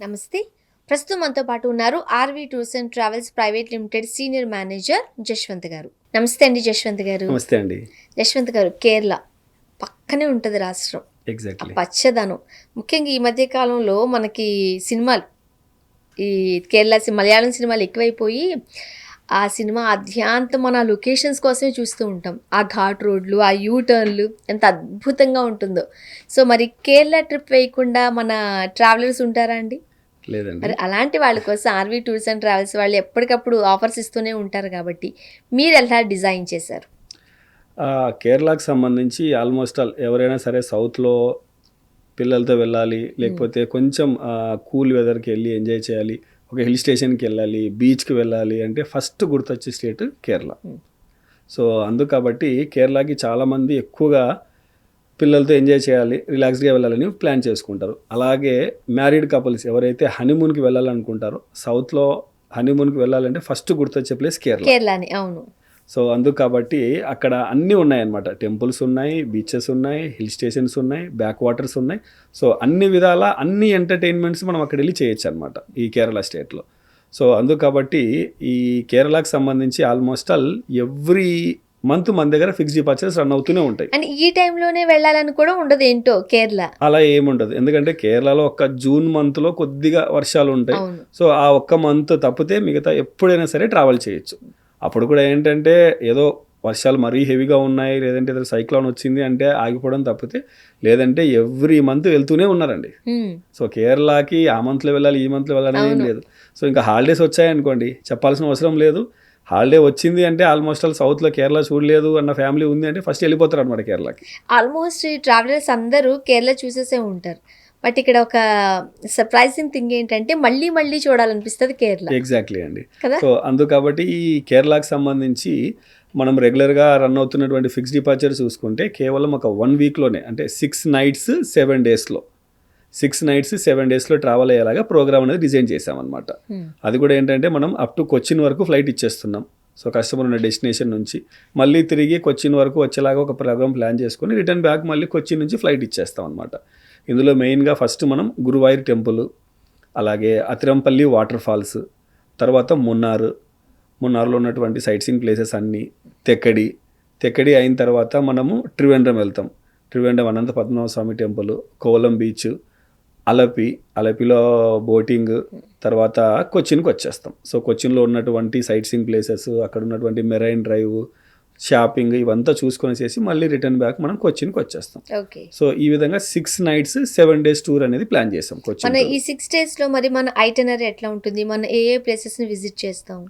నమస్తే. ప్రస్తుతం మనతో పాటు ఉన్నారు RV tours and Travels Private Limited senior manager Jaswanth గారు. నమస్తే అండి జశ్వంత్ గారు. నమస్తే అండి. జశ్వంత్ గారు, కేరళ పక్కనే ఉంటుంది రాష్ట్రం. ఎగ్జాక్ట్లీ. పచ్చదనం, ముఖ్యంగా ఈ మధ్య కాలంలో మనకి సినిమాలు, ఈ కేరళ మలయాళం సినిమాలు ఎక్కువైపోయి ఆ సినిమా అధ్యాంతం మన లొకేషన్స్ కోసమే చూస్తూ ఉంటాం. ఆ ఘాట్ రోడ్లు, ఆ యూ టర్న్లు ఎంత అద్భుతంగా ఉంటుందో. సో మరి కేరళ ట్రిప్ వేయకుండా మన ట్రావెలర్స్ ఉంటారా అండి? లేదండి. మరి అలాంటి వాళ్ళ కోసం ఆర్వి టూర్స్ అండ్ ట్రావెల్స్ వాళ్ళు ఎప్పటికప్పుడు ఆఫర్స్ ఇస్తూనే ఉంటారు కాబట్టి మీరు ఎలా డిజైన్ చేశారు? కేరళకు సంబంధించి ఆల్మోస్ట్ ఆల్ ఎవరైనా సరే సౌత్లో పిల్లలతో వెళ్ళాలి, లేకపోతే కొంచెం కూల్ వెదర్కి వెళ్ళి ఎంజాయ్ చేయాలి, ఒక హిల్ స్టేషన్కి వెళ్ళాలి, బీచ్కి వెళ్ళాలి అంటే ఫస్ట్ గుర్తొచ్చే స్టేట్ కేరళ. సో కాబట్టి కేరళకి చాలామంది ఎక్కువగా పిల్లలతో ఎంజాయ్ చేయాలి, రిలాక్స్గా వెళ్ళాలని ప్లాన్ చేసుకుంటారు. అలాగే మ్యారీడ్ కపుల్స్ ఎవరైతే హనీమూన్కి వెళ్ళాలనుకుంటారో సౌత్లో హనీమూన్కి వెళ్ళాలంటే ఫస్ట్ గుర్తొచ్చే ప్లేస్ కేరళని. అవును. సో కాబట్టి అక్కడ అన్నీ ఉన్నాయన్నమాట. టెంపుల్స్ ఉన్నాయి, బీచెస్ ఉన్నాయి, హిల్ స్టేషన్స్ ఉన్నాయి, బ్యాక్ వాటర్స్ ఉన్నాయి. సో అన్ని విధాల అన్ని ఎంటర్టైన్మెంట్స్ మనం అక్కడ వెళ్ళి చేయొచ్చు అనమాట ఈ కేరళ స్టేట్లో. సో కాబట్టి ఈ కేరళకు సంబంధించి ఆల్మోస్ట్ ఆల్ ఎవ్రీ మంత్ మన దగ్గర ఫిక్స్ డిపార్చర్స్ రన్ అవుతూనే ఉంటాయి. అండ్ ఈ టైంలోనే వెళ్ళాలని కూడా ఉండదు ఏంటో కేరళ. అలా ఏముండదు, ఎందుకంటే కేరళలో ఒక్క జూన్ మంత్లో కొద్దిగా వర్షాలు ఉంటాయి. సో ఆ ఒక్క మంత్ తప్పితే మిగతా ఎప్పుడైనా సరే ట్రావెల్ చేయొచ్చు. అప్పుడు కూడా ఏంటంటే ఏదో వర్షాలు మరీ హెవీగా ఉన్నాయి, లేదంటే ఏదో సైక్లోన్ వచ్చింది అంటే ఆగిపోవడం తప్పితే, లేదంటే ఎవ్రీ మంత్ వెళ్తూనే ఉన్నారండి. సో కేరళకి ఆ మంత్లో వెళ్ళాలి, ఈ మంత్లో వెళ్ళాలి ఏం లేదు. సో ఇంకా హాలిడేస్ వచ్చాయనుకోండి, చెప్పాల్సిన అవసరం లేదు. హాలిడే వచ్చింది అంటే ఆల్మోస్ట్ ఆల్ సౌత్లో కేరళ చూడలేదు అన్న ఫ్యామిలీ ఉంది అంటే ఫస్ట్ వెళ్ళిపోతారు అనమాట కేరళకి. ఆల్మోస్ట్ ట్రావెలర్స్ అందరూ కేరళ చూసేసే ఉంటారు. బట్ ఇక్కడ ఒక సర్ప్రైజింగ్ థింగ్ ఏంటంటే మళ్ళీ మళ్ళీ చూడాలనిపిస్తుంది కేరళ. ఎగ్జాక్ట్లీ అండి. సో కాబట్టి ఈ కేరళకు సంబంధించి మనం రెగ్యులర్గా రన్ అవుతున్నటువంటి ఫిక్స్ డిపార్చర్ చూసుకుంటే కేవలం ఒక 1 వీక్లోనే, అంటే 6 nights 7 daysలో 6 nights 7 daysలో ట్రావెల్ అయ్యేలాగా ప్రోగ్రామ్ అనేది డిజైన్ చేసామన్నమాట. అది కూడా ఏంటంటే మనం అప్ టు కొచ్చిన్ వరకు ఫ్లైట్ ఇచ్చేస్తున్నాం. సో కస్టమర్ ఉన్న డెస్టినేషన్ నుంచి మళ్ళీ తిరిగి కొచ్చిన్ వరకు వచ్చేలాగా ఒక ప్రోగ్రామ్ ప్లాన్ చేసుకొని రిటర్న్ బ్యాక్ మళ్ళీ కొచ్చిన్ నుంచి ఫ్లైట్ ఇచ్చేస్తాం అనమాట. ఇందులో మెయిన్గా ఫస్ట్ మనం గురువాయూర్ టెంపుల్, అలాగే అతిరంపల్లి వాటర్ ఫాల్స్, తర్వాత మున్నార్లో ఉన్నటువంటి సైట్ సీయింగ్ ప్లేసెస్ అన్నీ, తెక్కడి అయిన తర్వాత మనము ట్రివేండ్రం వెళ్తాం. ట్రివేండ్రం అనంత పద్మనాభ స్వామి టెంపుల్, కోలం బీచ్, అలపిలో బోటింగ్, తర్వాత కొచ్చిన్కి వచ్చేస్తాం. సో కొచ్చిన్లో ఉన్నటువంటి సైట్ సీయింగ్ ప్లేసెస్, అక్కడ ఉన్నటువంటి మెరైన్ డ్రైవ్, షాపింగ్ ఇవంతా చూసుకొనేసేసి మళ్ళీ రిటర్న్ బ్యాక్ మనం కొచ్చిన్కి వచ్చేస్తాం. సో ఈ విధంగా 6 nights 7 days టూర్ అనేది ప్లాన్ చేస్తాం కొచ్చిన్. ఈ 6 daysలో మరి మన ఐటనరీ ఎట్లా ఉంటుంది? మనం ఏ ప్లేసెస్ని విజిట్ చేస్తాం?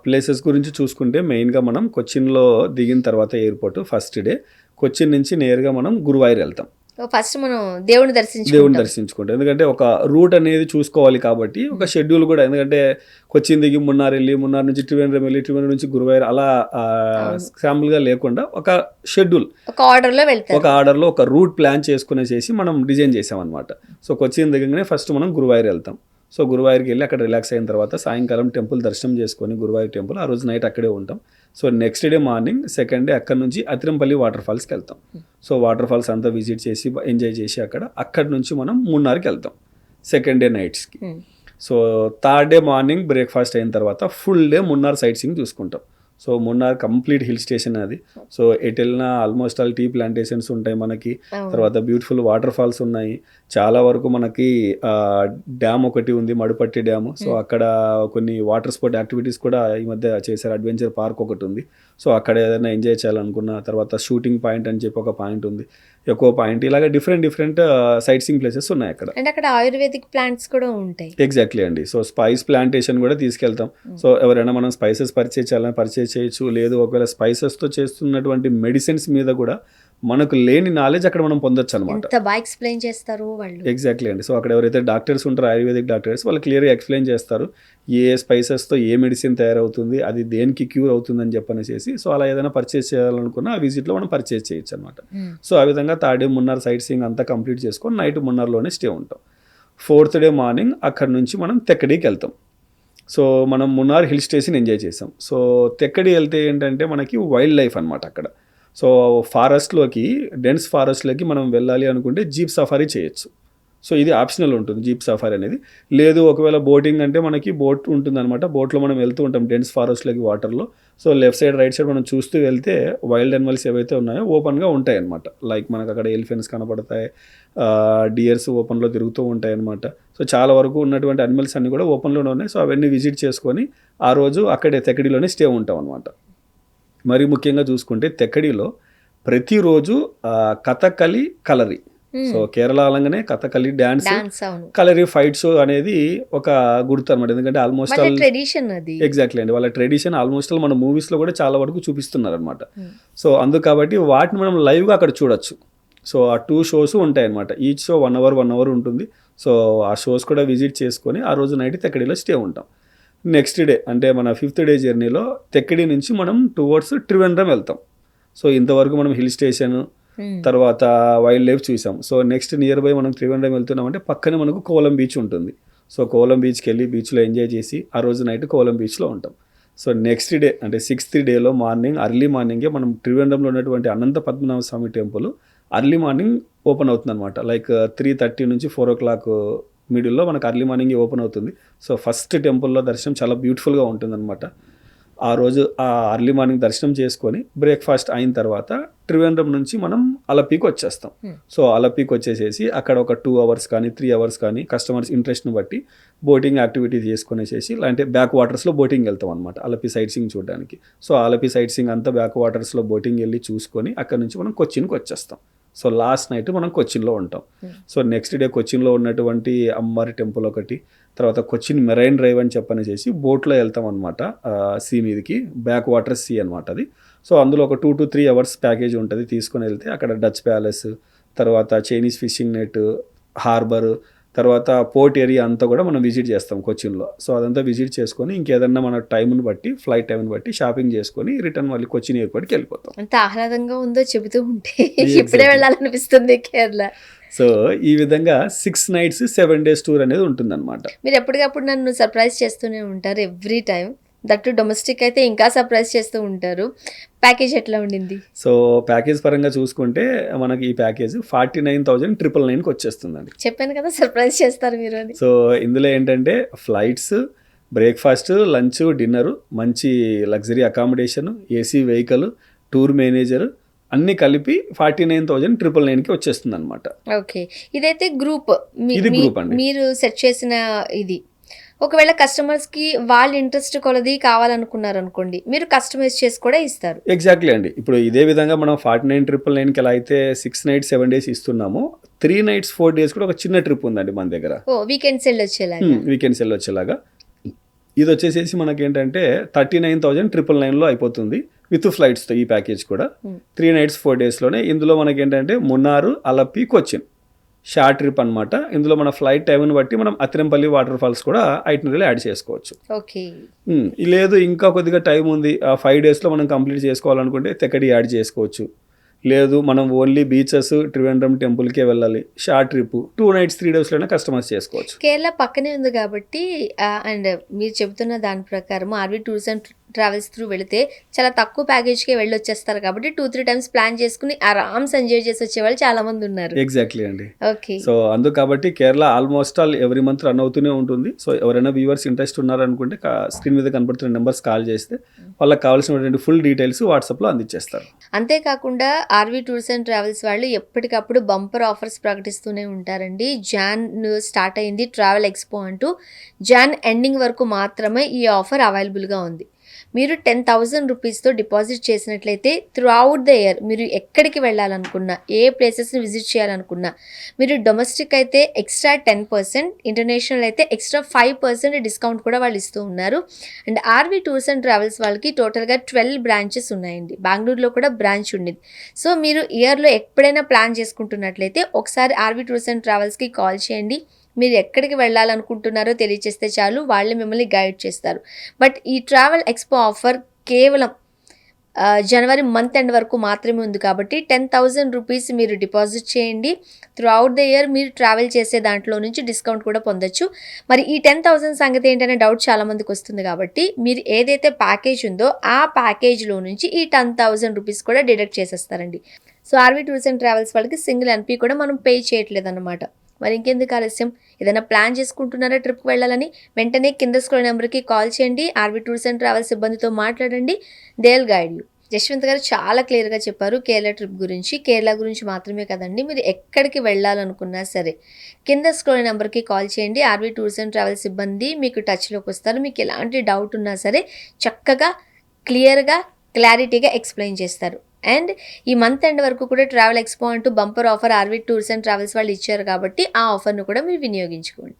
ప్లేసెస్ గురించి చూసుకుంటే మెయిన్గా మనం కొచ్చిన్లో దిగిన తర్వాత ఎయిర్పోర్ట్ ఫస్ట్ డే కొచ్చిన్ నుంచి నేరుగా మనం గురువాయూర్ వెళ్తాం. ఫస్ట్ మనం దేవుని దర్శించుకుంటాం, ఎందుకంటే ఒక రూట్ అనేది చూసుకోవాలి కాబట్టి ఒక షెడ్యూల్ కూడా. ఎందుకంటే కొచ్చిన్ దిగి మున్నార్ వెళ్ళి, మున్నార్ నుంచి ట్రివేండ్రం వెళ్ళి, ట్రివేండ్రం నుంచి గురువాయూర్, అలా శాంపుల్గా లేకుండా ఒక షెడ్యూల్, ఒక ఆర్డర్లో ఒక రూట్ ప్లాన్ చేసుకునేసి మనం డిజైన్ చేసామన్నమాట. సో కొచ్చిన్ దిగగానే ఫస్ట్ మనం గురువాయూర్ వెళ్తాం. సో గురువాయూర్కి వెళ్ళి అక్కడ రిలాక్స్ అయిన తర్వాత సాయంకాలం టెంపుల్ దర్శనం చేసుకొని గురువాయూర్ టెంపుల్, ఆ రోజు నైట్ అక్కడే ఉంటాం. So next day morning second day అక్కడ నుంచి అతిరంపల్లి వాటర్ ఫాల్స్కి వెళ్తాం. సో వాటర్ ఫాల్స్ అంతా విజిట్ చేసి ఎంజాయ్ చేసి అక్కడ నుంచి మనం మున్నార్కి వెళ్తాం సెకండ్ డే నైట్స్కి. So third day morning breakfast అయిన తర్వాత full day Munnar sightseeing చూసుకుంటాం. So Munnar complete hill station అది. సో ఎటు వెళ్ళినా ఆల్మోస్ట్ ఆల్ టీ ప్లాంటేషన్స్ ఉంటాయి మనకి, తర్వాత బ్యూటిఫుల్ వాటర్ ఫాల్స్ ఉన్నాయి. చాలా వరకు మనకి డ్యామ్ ఒకటి ఉంది, మడుపట్టి డ్యామ్. సో అక్కడ కొన్ని వాటర్ స్పోర్ట్ యాక్టివిటీస్ కూడా ఈ మధ్య చేశారు. అడ్వెంచర్ పార్క్ ఒకటి ఉంది. సో అక్కడ ఏదైనా ఎంజాయ్ చేయాలనుకున్న తర్వాత షూటింగ్ పాయింట్ అని చెప్పి ఒక పాయింట్ ఉంది, ఎక్కువ పాయింట్, ఇలాగ డిఫరెంట్ సైట్ సీయింగ్ ప్లేసెస్ ఉన్నాయి అక్కడ. అండ్ అక్కడ ఆయుర్వేదిక్ ప్లాంట్స్ కూడా ఉంటాయి. ఎగ్జాక్ట్లీ అండి. సో స్పైస్ ప్లాంటేషన్ కూడా తీసుకెళ్తాం. సో ఎవరైనా మనం స్పైసెస్ పర్చేజ్ చేయాలని పర్చేజ్ చేయొచ్చు. లేదు ఒకవేళ స్పైసెస్తో చేస్తున్నటువంటి మెడిసిన్స్ మీద కూడా మనకు లేని నాలెడ్జ్ అక్కడ మనం పొందొచ్చు అనమాట. బాగా ఎక్స్ప్లెయిన్ చేస్తారు వాళ్ళు. ఎగ్జాక్ట్లీ అండి. సో అక్కడ ఎవరైతే డాక్టర్స్ ఉంటారో, ఆయుర్వేదిక్ డాక్టర్స్, వాళ్ళు క్లియర్గా ఎక్స్ప్లెయిన్ చేస్తారు ఏ స్పైసెస్తో ఏ మెడిసిన్ తయారవుతుంది, అది దేనికి క్యూర్ అవుతుందని చెప్పనేసి. సో అలా ఏదైనా పర్చేజ్ చేయాలనుకున్నా ఆ విజిట్లో మనం పర్చేజ్ చేయొచ్చు అనమాట. సో ఆ విధంగా third day Munnar sight seeing అంతా కంప్లీట్ చేసుకొని నైట్ మున్నార్లోనే స్టే ఉంటాం. ఫోర్త్ డే మార్నింగ్ అక్కడ నుంచి మనం తెక్కడికి వెళ్తాం. సో మనం మున్నార్ హిల్ స్టేషన్ ఎంజాయ్ చేసాం. సో తెక్కడి వెళ్తే ఏంటంటే మనకి వైల్డ్ లైఫ్ అనమాట అక్కడ. సో డెన్స్ ఫారెస్ట్లోకి మనం వెళ్ళాలి అనుకుంటే జీప్ సఫారీ చేయొచ్చు. సో ఇది ఆప్షనల్ ఉంటుంది జీప్ సఫారీ అనేది. లేదు ఒకవేళ బోటింగ్ అంటే మనకి బోట్ ఉంటుందన్నమాట. బోట్లో మనం వెళ్తూ ఉంటాం డెన్స్ ఫారెస్ట్లోకి వాటర్లో. So left side right side మనం చూస్తూ వెళ్తే వైల్డ్ యానిమల్స్ ఏవైతే ఉన్నాయో ఓపెన్గా ఉంటాయి అనమాట. లైక్ మనకు అక్కడ ఎలిఫెంట్స్ కనపడతాయి, డియర్స్ ఓపెన్లో తిరుగుతూ ఉంటాయి అనమాట. సో చాలా వరకు ఉన్నటువంటి అనిమల్స్ అన్నీ కూడా ఓపెన్లోనే ఉన్నాయి. సో అవన్నీ విజిట్ చేసుకొని ఆ రోజు అక్కడే తెక్కడిలోనే స్టే ఉంటాం అనమాట. మరి ముఖ్యంగా చూసుకుంటే తెక్కడిలో ప్రతిరోజు కథకళి కలరి. సో కేరళ అనగానే కథకళి డాన్స్, కలరీ ఫైట్ షో అనేది ఒక గుర్తు అనమాట. ఎందుకంటే ఆల్మోస్ట్ ఆల్ ట్రెడిషన్ అది. ఎగ్జాక్ట్లీ అండి, వాళ్ళ ట్రెడిషన్ ఆల్మోస్ట్ ఆల్ మన మూవీస్లో కూడా చాలా వరకు చూపిస్తున్నారు అనమాట. సో అందుకు కాబట్టి వాటిని మనం లైవ్గా అక్కడ చూడొచ్చు. సో ఆ 2 షోస్ ఉంటాయి అనమాట. ఈచ్ షో 1 hour ఉంటుంది. సో ఆ షోస్ కూడా విజిట్ చేసుకొని ఆ రోజు నైట్ తెక్కడిలో స్టే ఉంటాం. నెక్స్ట్ డే అంటే మన 5th డే జర్నీలో తెక్కడి నుంచి మనం టువర్డ్స్ ట్రివెండ్రం వెళ్తాం. సో ఇంతవరకు మనం హిల్ స్టేషన్ తర్వాత వైల్డ్ లైఫ్ చూసాం. సో నెక్స్ట్ నియర్ బై మనం త్రివేంద్రం వెళ్తున్నామంటే పక్కనే మనకు కోలం బీచ్ ఉంటుంది. సో కోలం బీచ్కి వెళ్ళి బీచ్లో ఎంజాయ్ చేసి ఆ రోజు నైట్ కోలం బీచ్లో ఉంటాం. సో నెక్స్ట్ డే అంటే 6th డేలో ఎర్లీ మార్నింగే మనం త్రివేంద్రంలో ఉన్నటువంటి అనంత పద్మనాభ స్వామి టెంపుల్ ఎర్లీ మార్నింగ్ ఓపెన్ అవుతుంది అనమాట. లైక్ 3:30 నుంచి 4 o'clock మిడిల్లో మనకు ఎర్లీ మార్నింగ్ ఓపెన్ అవుతుంది. సో ఫస్ట్ టెంపుల్లో దర్శనం చాలా బ్యూటిఫుల్గా ఉంటుందన్నమాట. ఆ రోజు ఆ అర్లీ మార్నింగ్ దర్శనం చేసుకొని బ్రేక్ఫాస్ట్ అయిన తర్వాత ట్రివేంద్రం నుంచి మనం అలపీకి వచ్చేస్తాం. సో అలపీకి వచ్చేసేసి అక్కడ ఒక 2 hours కానీ 3 hours కానీ కస్టమర్స్ ఇంట్రెస్ట్ని బట్టి బోటింగ్ యాక్టివిటీ చేసుకునేసేసి అంటే బ్యాక్ వాటర్స్లో బోటింగ్ వెళ్తాం అనమాట అలపి సైట్ సీయింగ్ చూడడానికి. సో అలపి సైట్ సీయింగ్ అంతా బ్యాక్ వాటర్స్లో బోటింగ్ వెళ్ళి చూసుకొని అక్కడ నుంచి మనం కొచ్చిన్కి వచ్చేస్తాం. సో లాస్ట్ నైట్ మనం కొచ్చిన్లో ఉంటాం. సో నెక్స్ట్ డే కొచ్చిన్లో ఉన్నటువంటి అమ్మవారి టెంపుల్ ఒకటి, తర్వాత కొచ్చిన్ మెరైన్ డ్రైవ్ అని చెప్పనేసి బోట్లో వెళ్తాం అనమాట సీ మీదకి. బ్యాక్ వాటర్ సీ అనమాట అది. సో అందులో ఒక 2 to 3 hours ప్యాకేజ్ ఉంటుంది. తీసుకొని వెళ్తే అక్కడ డచ్ ప్యాలెస్, తర్వాత చైనీస్ ఫిషింగ్ నెట్, హార్బర్, తర్వాత పోర్ట్ ఏరియా అంతా కూడా మనం విజిట్ చేస్తాం కొచ్చిన్లో. సో అదంతా విజిట్ చేసుకొని ఇంకేదన్నా మన టైంని బట్టి ఫ్లైట్ టైంని బట్టి షాపింగ్ చేసుకొని రిటర్న్ మళ్ళీ కొచ్చిన్ ఎయిర్పోర్ట్కి వెళ్ళిపోతాం. అంత ఆహ్లాదంగా ఉందో చెబుతూ ఉంటే ఇప్పుడే వెళ్ళాలనిపిస్తుంది కేరళ. సో ఈ విధంగా 6 nights 7 days టూర్ అనేది ఉంటుందన్నమాట. మీరు ఎప్పటికప్పుడు నన్ను సర్ప్రైజ్ చేస్తూనే ఉంటారు ఎవ్రీ టైం. దట్టు డొమెస్టిక్ అయితే ఇంకా సర్ప్రైజ్ చేస్తూ ఉంటారు. ప్యాకేజ్ ఎట్లా ఉండింది? సో ప్యాకేజ్ పరంగా చూసుకుంటే మనకి ఈ ప్యాకేజ్ 49,999కి వచ్చేస్తుందండి. చెప్పాను కదా సర్ప్రైజ్ చేస్తారు మీరు అని. సో ఇందులో ఏంటంటే ఫ్లైట్స్, బ్రేక్ఫాస్ట్, లంచ్, డిన్నర్, మంచి luxury accommodation, AC vehicle, tour manager అన్ని కలిపి 49,999కి వచ్చేస్తుంది అనమాట. ఓకే, ఇదైతే గ్రూప్ అండి. మీరు సెట్ చేసిన ఇది. ఒకవేళ కస్టమర్స్కి వాళ్ళ ఇంట్రెస్ట్ కొలది కావాలనుకున్నారు అనుకోండి, మీరు కస్టమైజ్ చేసి కూడా ఇస్తారు. ఎగ్జాక్ట్లీ అండి. ఇప్పుడు ఇదే విధంగా మనం 49,999కి ఎలా అయితే 6 nights 7 days ఇస్తున్నామో 3 nights 4 days కూడా ఒక చిన్న ట్రిప్ ఉందండి మన దగ్గర. వీకెండ్స్ వెళ్ళొచ్చేలాగా. ఇది వచ్చేసేసి మనకి ఏంటంటే 39,999లో అయిపోతుంది విత్ ఫ్లైట్స్తో ఈ ప్యాకేజ్ కూడా. 3 nights 4 daysలోనే. ఇందులో మనకి ఏంటంటే మున్నార్, అలపి, కొచ్చిన్ షార్ట్ ట్రిప్ అనమాట. ఇందులో మన ఫ్లైట్ టైంని బట్టి మనం అత్తిరంపల్లి వాటర్ ఫాల్స్ కూడా ఐటినరీలో యాడ్ చేసుకోవచ్చు. లేదు ఇంకా కొద్దిగా టైం ఉంది, 5 daysలో మనం కంప్లీట్ చేసుకోవాలనుకుంటే తెక్కడి యాడ్ చేసుకోవచ్చు. లేదు మనం ఓన్లీ బీచెస్ ట్రివేంద్రం టెంపుల్కే వెళ్ళాలి, షార్ట్ ట్రిప్ 2 nights 3 daysలోనే కస్టమైజ్ చేసుకోవచ్చు. కేరళ పక్కనే ఉంది కాబట్టి అండ్ మీరు చెబుతున్న దాని ప్రకారం RV tours and Travels through వెళితే చాలా తక్కువ ప్యాకేజ్కే వెళ్ళి వచ్చేస్తారు కాబట్టి 2-3 times ప్లాన్ చేసుకుని ఆరామ్స్ ఎంజాయ్ చేసి వచ్చే వాళ్ళు చాలా మంది ఉన్నారు. ఎగ్జాక్ట్లీ అండి. ఓకే, సో అందుకు కాబట్టి Kerala almost all every month run అవుతూనే ఉంటుంది. సో ఎవరైనా వ్యూవర్స్ ఇంట్రెస్ట్ ఉన్నారనుకుంటే స్క్రీన్ మీద కనపడుతున్న నెంబర్స్ కాల్ చేస్తే వాళ్ళకి కావాల్సినటువంటి ఫుల్ డీటెయిల్స్ వాట్సాప్లో అందించేస్తారు. అంతేకాకుండా ఆర్వి టూర్స్ అండ్ ట్రావెల్స్ వాళ్ళు ఎప్పటికప్పుడు బంపర్ ఆఫర్స్ ప్రకటిస్తూనే ఉంటారండి. జాన్ స్టార్ట్ అయింది ట్రావెల్ ఎక్స్పో అంటూ. జాన్ ఎండింగ్ వరకు మాత్రమే ఈ ఆఫర్ అవైలబుల్గా ఉంది. మీరు 10,000 రూపీస్తో డిపాజిట్ చేసినట్లయితే త్రూ అవుట్ ద ఇయర్ మీరు ఎక్కడికి వెళ్ళాలనుకున్నా, ఏ ప్లేసెస్ని విజిట్ చేయాలనుకున్నా, మీరు డొమెస్టిక్ అయితే ఎక్స్ట్రా 10%, ఇంటర్నేషనల్ అయితే ఎక్స్ట్రా 5% డిస్కౌంట్ కూడా వాళ్ళు ఇస్తూ ఉన్నారు. And RV tours and travels వాళ్ళకి టోటల్గా 12 branches ఉన్నాయండి. బెంగళూరులో కూడా బ్రాంచ్ ఉండేది. సో మీరు ఇయర్లో ఎప్పుడైనా ప్లాన్ చేసుకుంటున్నట్లయితే ఒకసారి ఆర్వి టూర్స్ అండ్ ట్రావెల్స్కి కాల్ చేయండి. మీరు ఎక్కడికి వెళ్ళాలనుకుంటున్నారో తెలియచేస్తే చాలు, వాళ్ళే మిమ్మల్ని గైడ్ చేస్తారు. బట్ ఈ ట్రావెల్ ఎక్స్పో ఆఫర్ కేవలం జనవరి మంత్ ఎండ్ వరకు మాత్రమే ఉంది కాబట్టి 10,000 రూపీస్ మీరు డిపాజిట్ చేయండి. త్రూ అవుట్ ద ఇయర్ మీరు ట్రావెల్ చేసే దాంట్లో నుంచి డిస్కౌంట్ కూడా పొందొచ్చు. మరి ఈ 10,000 సంగతి ఏంటనే డౌట్ చాలా మందికి వస్తుంది కాబట్టి మీరు ఏదైతే ప్యాకేజ్ ఉందో ఆ ప్యాకేజ్లో నుంచి ఈ 10,000 రూపీస్ కూడా డిడక్ట్ చేసేస్తారండి. So RV tours and travels వాళ్ళకి సింగిల్ ఎన్పీ కూడా మనం పే చేయట్లేదు అన్నమాట. మరి ఇంకెందుకు ఆలస్యం, ఏదైనా ప్లాన్ చేసుకుంటున్నారా ట్రిప్కి వెళ్ళాలని, వెంటనే కింద స్క్రోల్ నెంబర్కి కాల్ చేయండి. ఆర్వి టూర్స్ అండ్ ట్రావెల్స్ సిబ్బందితో మాట్లాడండి. They will guide you. Jaswanth గారు చాలా క్లియర్గా చెప్పారు కేరళ ట్రిప్ గురించి. కేరళ గురించి మాత్రమే కదండి, మీరు ఎక్కడికి వెళ్ళాలనుకున్నా సరే కింద స్క్రోల్ నెంబర్కి కాల్ చేయండి. ఆర్వి టూర్స్ అండ్ ట్రావెల్స్ సిబ్బంది మీకు టచ్లోకి వస్తారు. మీకు ఎలాంటి డౌట్ ఉన్నా సరే చక్కగా క్లియర్గా క్లారిటీగా ఎక్స్ప్లెయిన్ చేస్తారు. అండ్ ఈ మంత్ ఎండ్ వరకు కూడా ట్రావెల్ ఎక్స్పో అంటూ bumper offer RV tours and Travels వాళ్ళు ఇచ్చారు కాబట్టి ఆ ఆఫర్ను కూడా మీరు వినియోగించుకోండి.